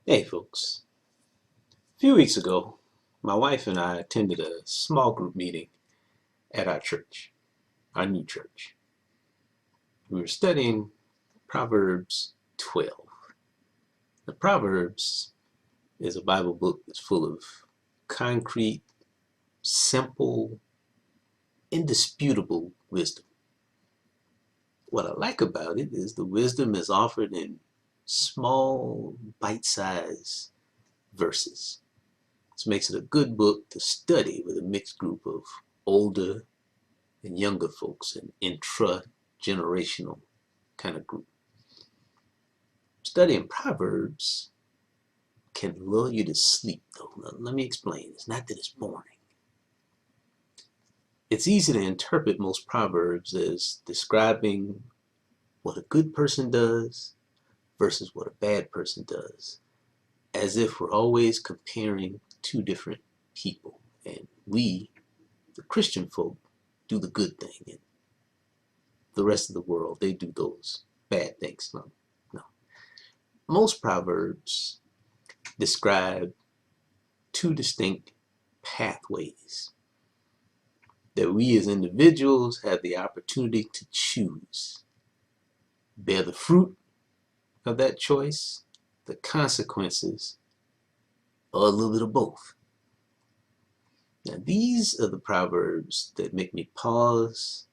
Hey folks, a few weeks ago, my wife and I attended a small group meeting at our church, our new church. We were studying Proverbs 12. The Proverbs is a Bible book that's full of concrete, simple, indisputable wisdom. What I like about it is the wisdom is offered in small, bite-sized verses. This makes it a good book to study with a mixed group of older and younger folks, an intra-generational kind of group. Studying Proverbs can lull you to sleep, though. Now, let me explain. It's not that it's boring. It's easy to interpret most Proverbs as describing what a good person does versus what a bad person does, as if we're always comparing two different people. And we, the Christian folk, do the good thing, and the rest of the world, they do those bad things. No. Most Proverbs describe two distinct pathways that we as individuals have the opportunity to choose. Bear the fruit of that choice, the consequences, or a little bit of both. Now, these are the Proverbs that make me pause,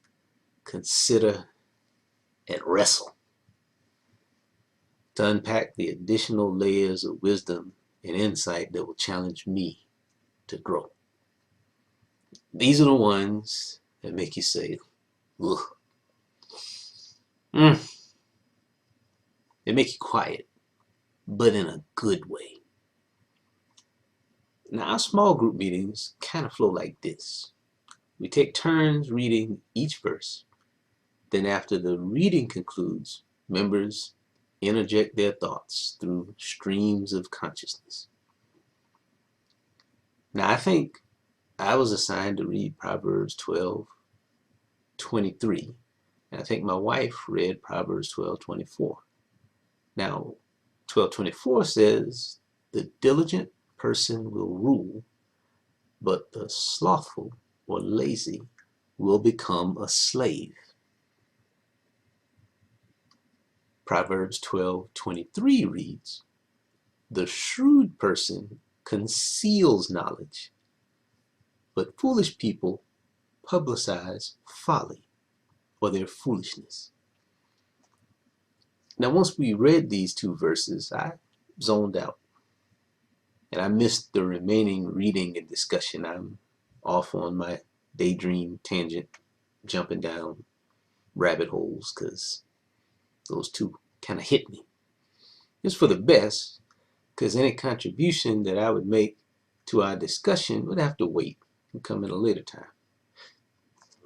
consider, and wrestle to unpack the additional layers of wisdom and insight that will challenge me to grow. These are the ones that make you say, ugh. They make you quiet, but in a good way. Now, our small group meetings kind of flow like this. We take turns reading each verse. Then after the reading concludes, members interject their thoughts through streams of consciousness. Now, I think I was assigned to read Proverbs 12:23, and I think my wife read Proverbs 12:24. Now, 12:24 says, "The diligent person will rule, but the slothful or lazy will become a slave." Proverbs 12:23 reads, "The shrewd person conceals knowledge, but foolish people publicize folly or their foolishness." Now, once we read these two verses, I zoned out and I missed the remaining reading and discussion. I'm off on my daydream tangent, jumping down rabbit holes because those two kind of hit me. It's for the best, because any contribution that I would make to our discussion would have to wait and come at a later time.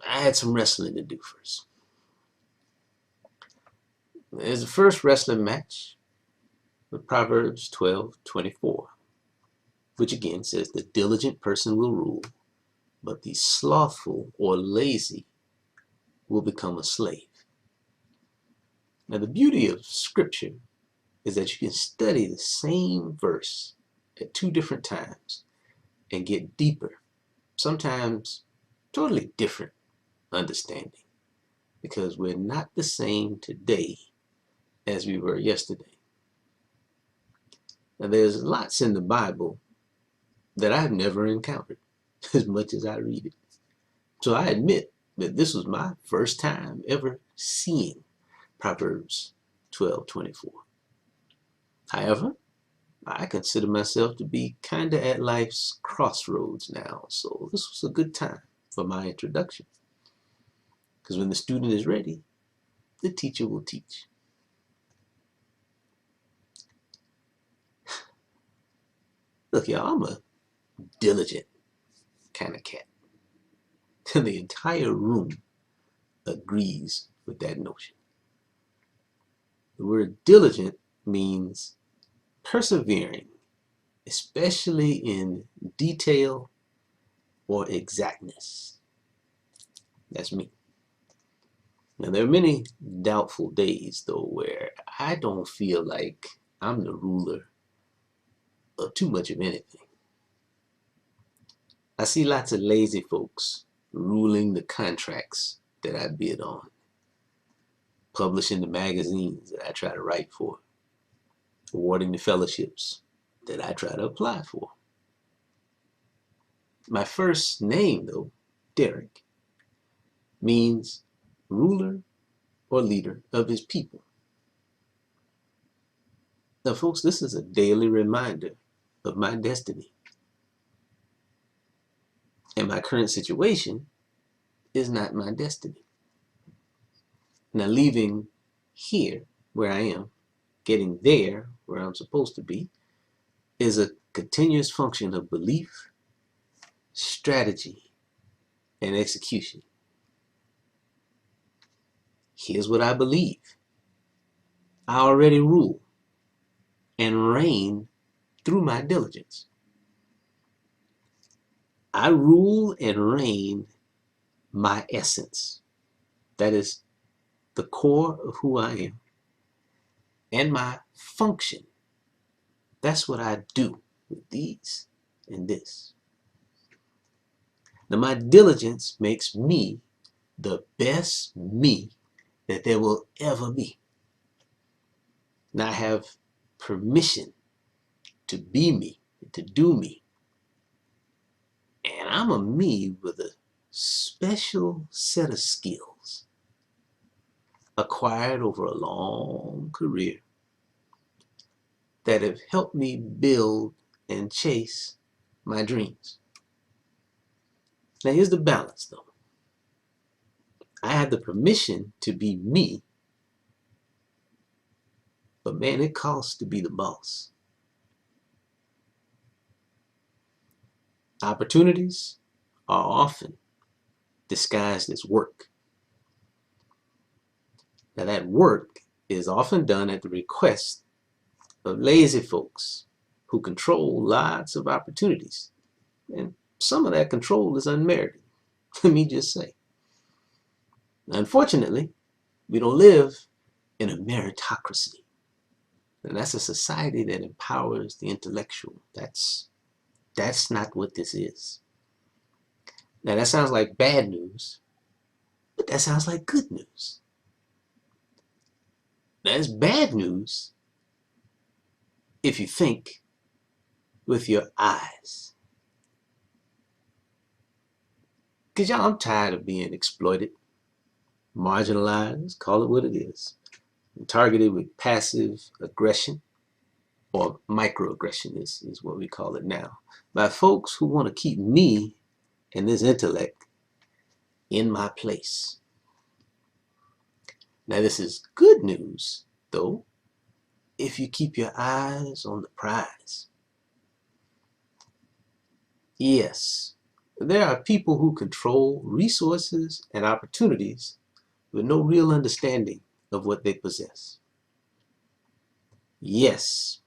I had some wrestling to do first. There's the first wrestling match with Proverbs 12:24, which again says, "The diligent person will rule, but the slothful or lazy will become a slave." Now, the beauty of Scripture is that you can study the same verse at two different times and get deeper, sometimes totally different understanding, because we're not the same today as we were yesterday. Now, there's lots in the Bible that I've never encountered as much as I read it. So I admit that this was my first time ever seeing Proverbs 12:24. However, I consider myself to be kind of at life's crossroads now, so this was a good time for my introduction. Because when the student is ready, the teacher will teach. Look, y'all, I'm a diligent kind of cat. The entire room agrees with that notion. The word diligent means persevering, especially in detail or exactness. That's me. Now, there are many doubtful days, though, where I don't feel like I'm the ruler or too much of anything. I see lots of lazy folks ruling the contracts that I bid on, publishing the magazines that I try to write for, awarding the fellowships that I try to apply for. My first name, though, Derek, means ruler or leader of his people. Now, folks, this is a daily reminder of my destiny. And my current situation is not my destiny. Now, leaving here where I am, getting there where I'm supposed to be, is a continuous function of belief, strategy, and execution. Here's what I believe. I already rule and reign through my diligence. I rule and reign my essence. That is the core of who I am. And my function. That's what I do with these and this. Now, my diligence makes me the best me that there will ever be. Now, I have permission to be me, to do me. And I'm a me with a special set of skills acquired over a long career that have helped me build and chase my dreams. Now, here's the balance, though. I have the permission to be me, but man, it costs to be the boss. Opportunities are often disguised as work. Now, that work is often done at the request of lazy folks who control lots of opportunities. And some of that control is unmerited, let me just say. Unfortunately, we don't live in a meritocracy. And that's a society that empowers the intellectual. That's not what this is. Now, that sounds like bad news, but that sounds like good news. Now, it's bad news if you think with your eyes. Because y'all, I'm tired of being exploited, marginalized, call it what it is, and targeted with passive aggression, or microaggression is what we call it now, by folks who want to keep me and this intellect in my place. Now, this is good news, though, if you keep your eyes on the prize. Yes, there are people who control resources and opportunities with no real understanding of what they possess. Yes,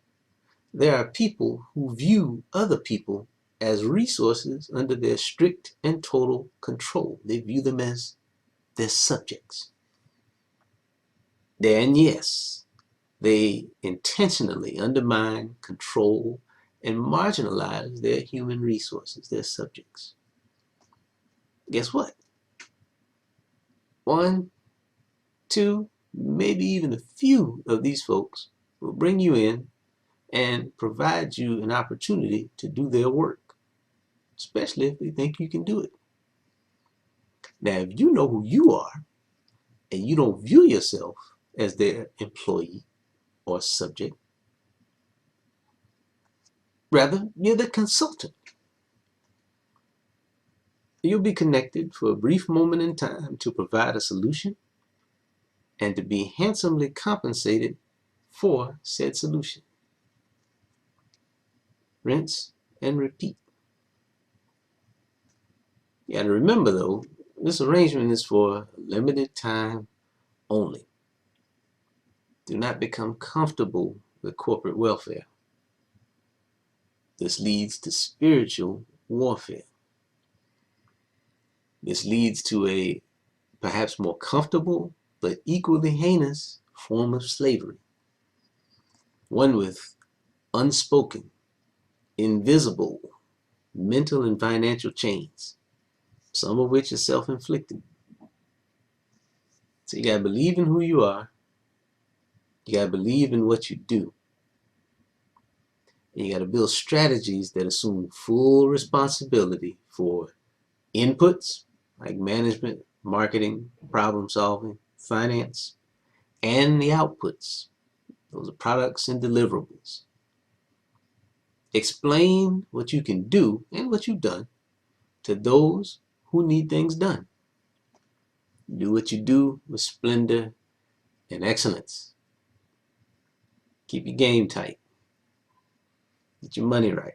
there are people who view other people as resources under their strict and total control. They view them as their subjects. And yes, they intentionally undermine, control, and marginalize their human resources, their subjects. Guess what? One, two, maybe even a few of these folks will bring you in and provide you an opportunity to do their work, especially if they think you can do it. Now, if you know who you are and you don't view yourself as their employee or subject, rather, you're the consultant. You'll be connected for a brief moment in time to provide a solution and to be handsomely compensated for said solution. Rinse and repeat. You got to remember, though, this arrangement is for a limited time only. Do not become comfortable with corporate welfare. This leads to spiritual warfare. This leads to a perhaps more comfortable but equally heinous form of slavery. One with unspoken invisible mental and financial chains, some of which are self-inflicted. So you gotta believe in who you are, you gotta believe in what you do, and you gotta build strategies that assume full responsibility for inputs like management, marketing, problem solving, finance, and the outputs. Those are products and deliverables. Explain what you can do and what you've done to those who need things done. Do what you do with splendor and excellence. Keep your game tight. Get your money right.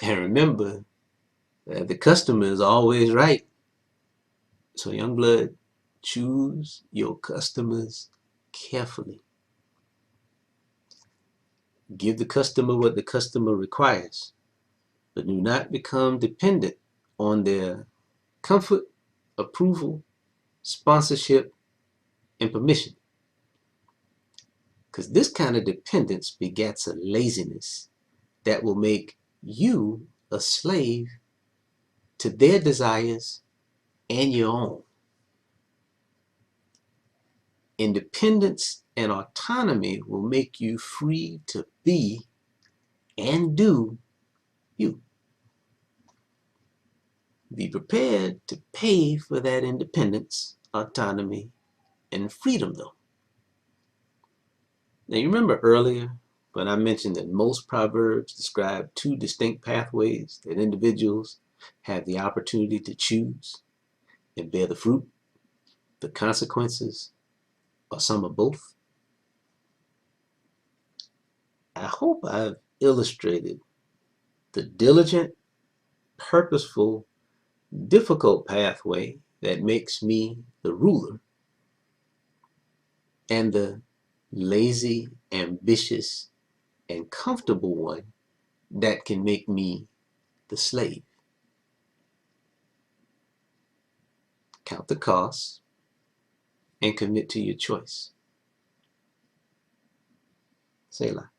And remember that the customer is always right. So young blood, choose your customers carefully. Give the customer what the customer requires, but do not become dependent on their comfort, approval, sponsorship, and permission. Because this kind of dependence begets a laziness that will make you a slave to their desires and your own. Independence and autonomy will make you free to be and do you. Be prepared to pay for that independence, autonomy, and freedom, though. Now, you remember earlier when I mentioned that most proverbs describe two distinct pathways that individuals have the opportunity to choose and bear the fruit, the consequences, or some of both? I hope I've illustrated the diligent, purposeful, difficult pathway that makes me the ruler, and the lazy, ambitious, and comfortable one that can make me the slave. Count the costs and commit to your choice. Selah.